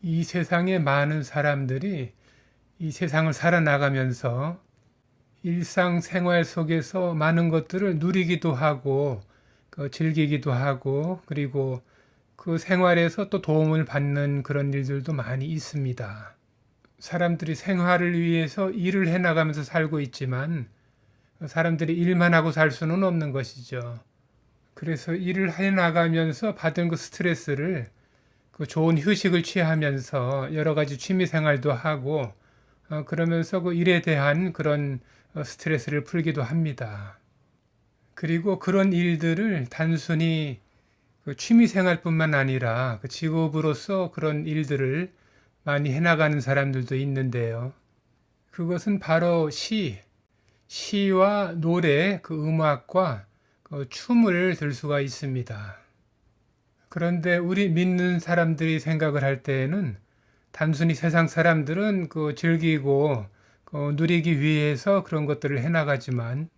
이 세상에 많은 사람들이 이 세상을 살아나가면서 일상생활 속에서 많은 것들을 누리기도 하고 즐기기도 하고 그리고 그 생활에서 또 도움을 받는 그런 일들도 많이 있습니다. 사람들이 생활을 위해서 일을 해나가면서 살고 있지만 사람들이 일만 하고 살 수는 없는 것이죠. 그래서 일을 해나가면서 받은 그 스트레스를 그 좋은 휴식을 취하면서 여러 가지 취미 생활도 하고 그러면서 그 일에 대한 그런 스트레스를 풀기도 합니다. 그리고 그런 일들을 단순히 그 취미 생활뿐만 아니라 그 직업으로서 그런 일들을 많이 해나가는 사람들도 있는데요. 그것은 바로 시와 노래, 그 음악과 그 춤을 들 수가 있습니다. 그런데 우리 믿는 사람들이 생각을 할 때에는 단순히 세상 사람들은 그 즐기고 누리기 위해서 그런 것들을 해나가지만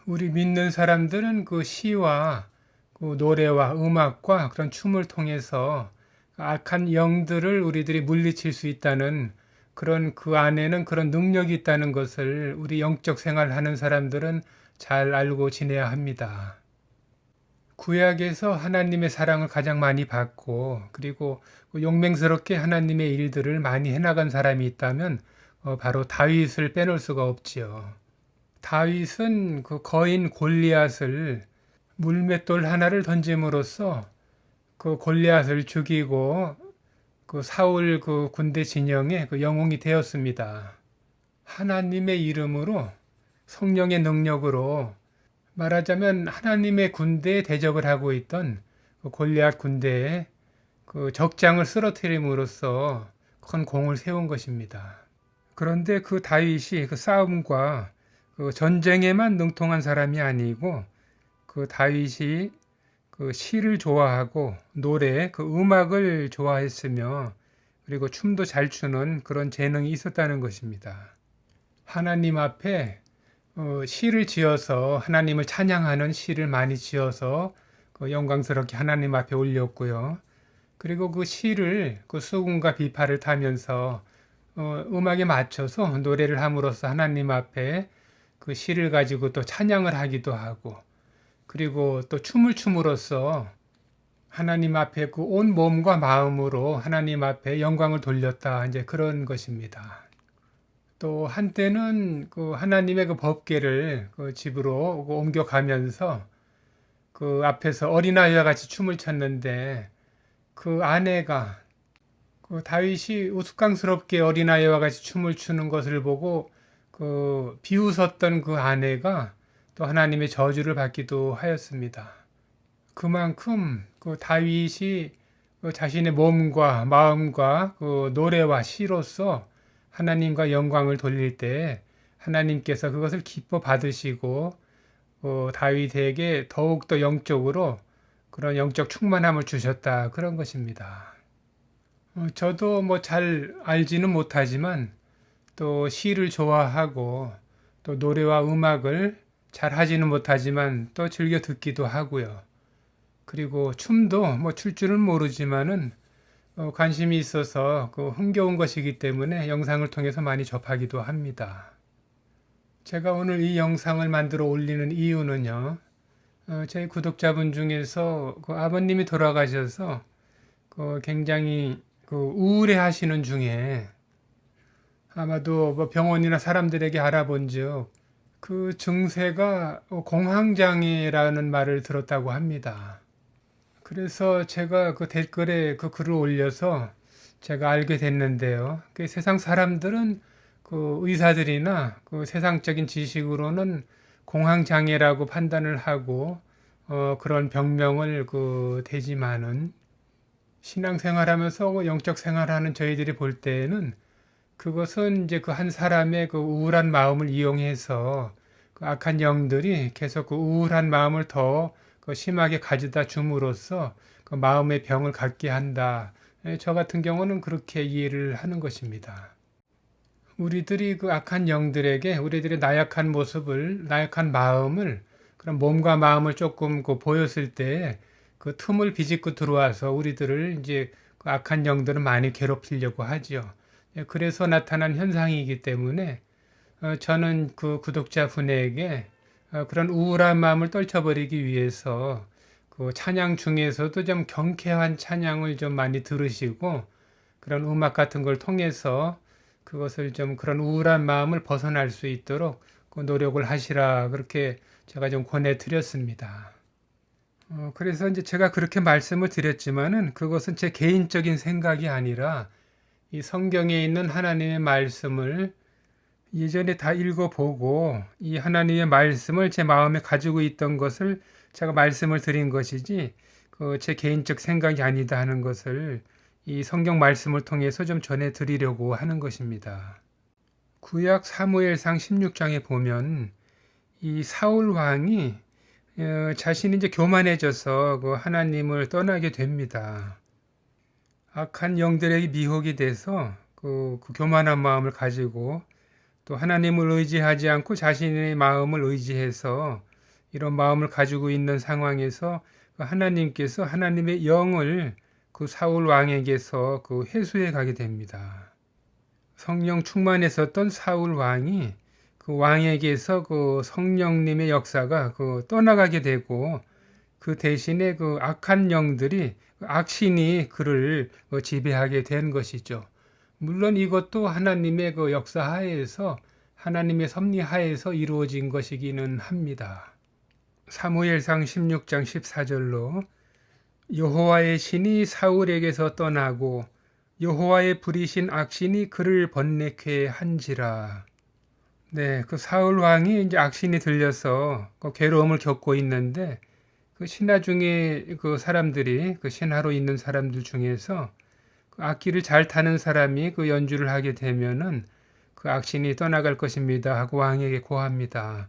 우리 믿는 사람들은 그 시와 그 노래와 음악과 그런 춤을 통해서 악한 영들을 우리들이 물리칠 수 있다는 그런 그 안에는 그런 능력이 있다는 것을 우리 영적 생활하는 사람들은 잘 알고 지내야 합니다. 구약에서 하나님의 사랑을 가장 많이 받고 그리고 용맹스럽게 하나님의 일들을 많이 해나간 사람이 있다면 바로 다윗을 빼놓을 수가 없지요. 다윗은 그 거인 골리앗을 물맷돌 하나를 던짐으로써 그 골리앗을 죽이고 그 사울 그 군대 진영의 그 영웅이 되었습니다. 하나님의 이름으로 성령의 능력으로 말하자면 하나님의 군대에 대적을 하고 있던 그 골리앗 군대에 그 적장을 쓰러뜨림으로써 큰 공을 세운 것입니다. 그런데 그 다윗이 그 싸움과 그 전쟁에만 능통한 사람이 아니고 그 다윗이 그 시를 좋아하고 노래, 그 음악을 좋아했으며 그리고 춤도 잘 추는 그런 재능이 있었다는 것입니다. 하나님 앞에 시를 지어서 하나님을 찬양하는 시를 많이 지어서 영광스럽게 하나님 앞에 올렸고요. 그리고 그 시를 그 수금과 비파를 타면서 음악에 맞춰서 노래를 함으로써 하나님 앞에 그 시를 가지고 또 찬양을 하기도 하고 그리고 또 춤을 춤으로써 하나님 앞에 그 온 몸과 마음으로 하나님 앞에 영광을 돌렸다. 이제 그런 것입니다. 또 한때는 그 하나님의 그 법궤를 그 집으로 옮겨가면서 그 앞에서 어린아이와 같이 춤을 췄는데 그 아내가 그 다윗이 우스꽝스럽게 어린아이와 같이 춤을 추는 것을 보고 그 비웃었던 그 아내가 또 하나님의 저주를 받기도 하였습니다. 그만큼 그 다윗이 그 자신의 몸과 마음과 그 노래와 시로서 하나님과 영광을 돌릴 때 하나님께서 그것을 기뻐 받으시고 다윗에게 더욱더 영적으로 그런 영적 충만함을 주셨다 그런 것입니다. 저도 뭐 잘 알지는 못하지만 또 시를 좋아하고 또 노래와 음악을 잘 하지는 못하지만 또 즐겨 듣기도 하고요. 그리고 춤도 뭐 출 줄은 모르지만은 관심이 있어서 그 흥겨운 것이기 때문에 영상을 통해서 많이 접하기도 합니다. 제가 오늘 이 영상을 만들어 올리는 이유는요. 제 구독자분 중에서 그 아버님이 돌아가셔서 굉장히 그 우울해 하시는 중에 아마도 뭐 병원이나 사람들에게 알아본즉 그 증세가 공황장애라는 말을 들었다고 합니다. 그래서 제가 그 댓글에 그 글을 올려서 제가 알게 됐는데요. 그 세상 사람들은 그 의사들이나 그 세상적인 지식으로는 공황장애라고 판단을 하고 그런 병명을 그 대지만은 신앙생활하면서 영적 생활하는 저희들이 볼 때에는 그것은 이제 그 한 사람의 그 우울한 마음을 이용해서 그 악한 영들이 계속 그 우울한 마음을 더 그 심하게 가져다 줌으로써 그 마음의 병을 갖게 한다. 저 같은 경우는 그렇게 이해를 하는 것입니다. 우리들이 그 악한 영들에게 우리들의 나약한 모습을, 나약한 마음을, 그런 몸과 마음을 조금 그 보였을 때 그 틈을 비집고 들어와서 우리들을 이제 그 악한 영들은 많이 괴롭히려고 하지요. 그래서 나타난 현상이기 때문에 저는 그 구독자분에게 그런 우울한 마음을 떨쳐버리기 위해서 그 찬양 중에서도 좀 경쾌한 찬양을 좀 많이 들으시고 그런 음악 같은 걸 통해서 그것을 좀 그런 우울한 마음을 벗어날 수 있도록 그 노력을 하시라 그렇게 제가 좀 권해드렸습니다. 그래서 이제 제가 그렇게 말씀을 드렸지만은 그것은 제 개인적인 생각이 아니라 이 성경에 있는 하나님의 말씀을 예전에 다 읽어보고 이 하나님의 말씀을 제 마음에 가지고 있던 것을 제가 말씀을 드린 것이지 그 제 개인적 생각이 아니다 하는 것을 이 성경 말씀을 통해서 좀 전해 드리려고 하는 것입니다. 구약 사무엘상 16장에 보면 이 사울 왕이 자신이 이제 교만해져서 그 하나님을 떠나게 됩니다. 악한 영들에게 미혹이 돼서 그 교만한 마음을 가지고 또 하나님을 의지하지 않고 자신의 마음을 의지해서 이런 마음을 가지고 있는 상황에서 하나님께서 하나님의 영을 그 사울 왕에게서 그 회수해 가게 됩니다. 성령 충만했었던 사울 왕이 그 왕에게서 그 성령님의 역사가 그 떠나가게 되고 그 대신에 그 악한 영들이 악신이 그를 지배하게 된 것이죠. 물론 이것도 하나님의 그 역사 하에서 하나님의 섭리 하에서 이루어진 것이기는 합니다. 사무엘상 16장 14절로 여호와의 신이 사울에게서 떠나고 여호와의 부리신 악신이 그를 번뇌케 한지라. 네, 그 사울 왕이 이제 악신이 들려서 그 괴로움을 겪고 있는데 그 신하 중에 그 사람들이 그 신하로 있는 사람들 중에서 그 악기를 잘 타는 사람이 그 연주를 하게 되면은 그 악신이 떠나갈 것입니다 하고 왕에게 고합니다.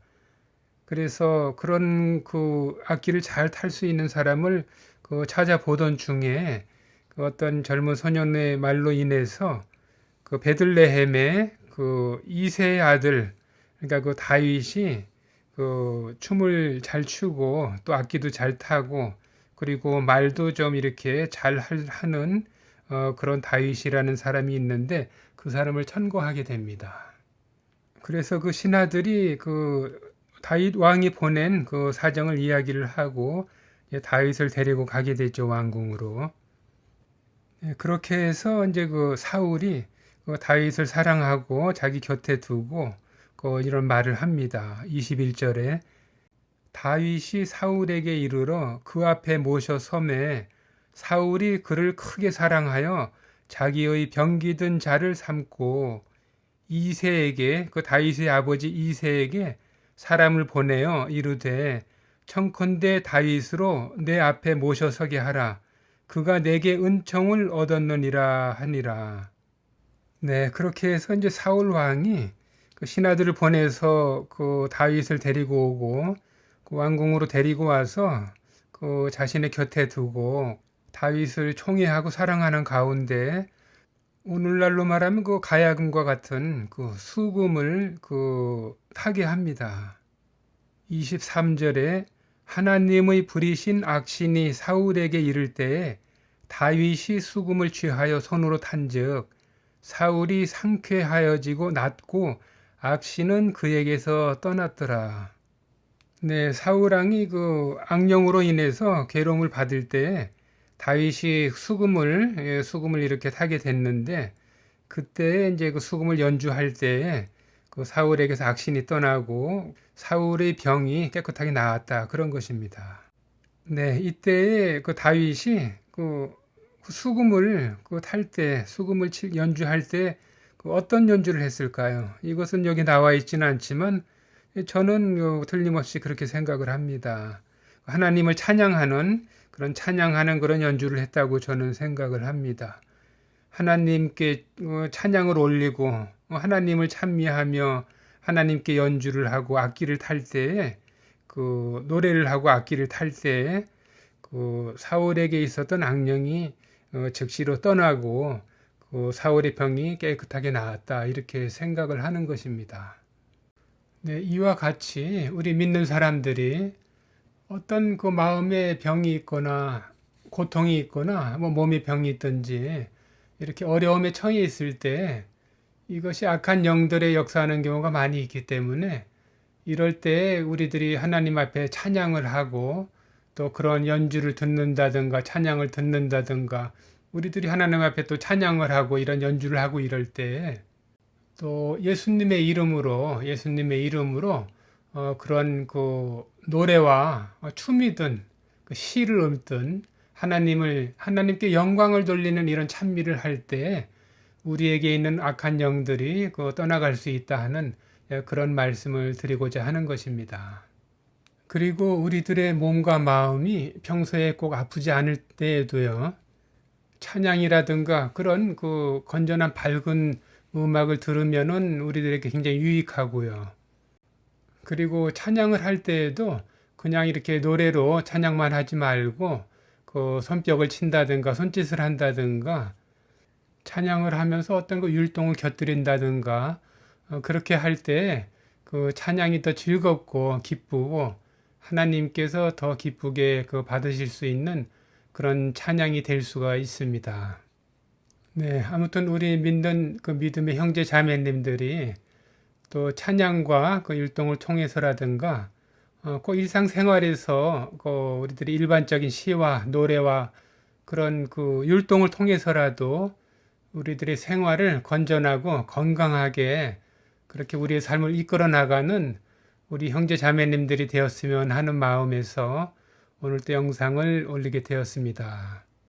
그래서 그런 그 악기를 잘 탈 수 있는 사람을 그 찾아보던 중에 그 어떤 젊은 소년의 말로 인해서 그 베들레헴의 그 이세의 아들 그러니까 그 다윗이 그 춤을 잘 추고 또 악기도 잘 타고 그리고 말도 좀 이렇게 잘 하는 그런 다윗이라는 사람이 있는데 그 사람을 천거하게 됩니다. 그래서 그 신하들이 그 다윗 왕이 보낸 그 사정을 이야기를 하고 다윗을 데리고 가게 되죠, 왕궁으로. 그렇게 해서 이제 그 사울이 그 다윗을 사랑하고 자기 곁에 두고 그 이런 말을 합니다. 21절에 다윗이 사울에게 이르러 그 앞에 모셔 섬에 사울이 그를 크게 사랑하여 자기의 병기든 자를 삼고 이새에게 그 다윗의 아버지 이새에게 사람을 보내어 이르되 청컨대 다윗으로 내 앞에 모셔서게 하라. 그가 내게 은총을 얻었느니라 하니라. 네, 그렇게 해서 이제 사울 왕이 그 신하들을 보내서 그 다윗을 데리고 오고 그 왕궁으로 데리고 와서 그 자신의 곁에 두고 다윗을 총애하고 사랑하는 가운데 오늘날로 말하면 그 가야금과 같은 그 수금을 그 타게 합니다. 23절에 하나님의 부리신 악신이 사울에게 이를 때에 다윗이 수금을 취하여 손으로 탄즉 사울이 상쾌하여지고 낫고 악신은 그에게서 떠났더라. 네, 사울 왕이 그 악령으로 인해서 괴로움을 받을 때 다윗이 수금을 이렇게 타게 됐는데 그때 이제 그 수금을 연주할 때에 그 사울에게서 악신이 떠나고 사울의 병이 깨끗하게 나았다 그런 것입니다. 네, 이때에 그 다윗이 그 수금을 수금을 연주할 때 그 어떤 연주를 했을까요? 이것은 여기 나와 있지는 않지만 저는 틀림없이 그렇게 생각을 합니다. 하나님을 찬양하는 그런 연주를 했다고 저는 생각을 합니다. 하나님께 찬양을 올리고 하나님을 찬미하며 하나님께 연주를 하고 악기를 탈 때에 그 노래를 하고 악기를 탈 때에 그 사울에게 있었던 악령이 즉시로 떠나고 그 사울의 병이 깨끗하게 나았다 이렇게 생각을 하는 것입니다. 네, 이와 같이 우리 믿는 사람들이 어떤 그 마음의 병이 있거나 고통이 있거나 뭐 몸에 병이 있든지 이렇게 어려움에 처해 있을 때 이것이 악한 영들의 역사하는 경우가 많이 있기 때문에 이럴 때 우리들이 하나님 앞에 찬양을 하고 또 그런 연주를 듣는다든가 찬양을 듣는다든가 우리들이 하나님 앞에 또 찬양을 하고 이런 연주를 하고 이럴 때 또 예수님의 이름으로 그런 그 노래와 춤이든 그 시를 읊든 하나님께 영광을 돌리는 이런 찬미를 할 때 우리에게 있는 악한 영들이 떠나갈 수 있다 하는 그런 말씀을 드리고자 하는 것입니다. 그리고 우리들의 몸과 마음이 평소에 꼭 아프지 않을 때에도요, 찬양이라든가 그런 그 건전한 밝은 음악을 들으면은 우리들에게 굉장히 유익하고요. 그리고 찬양을 할 때에도 그냥 이렇게 노래로 찬양만 하지 말고 그 손뼉을 친다든가 손짓을 한다든가 찬양을 하면서 어떤 그 율동을 곁들인다든가 그렇게 할 때 그 찬양이 더 즐겁고 기쁘고 하나님께서 더 기쁘게 받으실 수 있는 그런 찬양이 될 수가 있습니다. 네, 아무튼 우리 믿는 그 믿음의 형제 자매님들이 또 찬양과 그 율동을 통해서라든가 그 일상생활에서 그 우리들이 일반적인 시와 노래와 그런 그 율동을 통해서라도 우리들의 생활을 건전하고 건강하게 그렇게 우리의 삶을 이끌어 나가는 우리 형제 자매님들이 되었으면 하는 마음에서 오늘 또 영상을 올리게 되었습니다.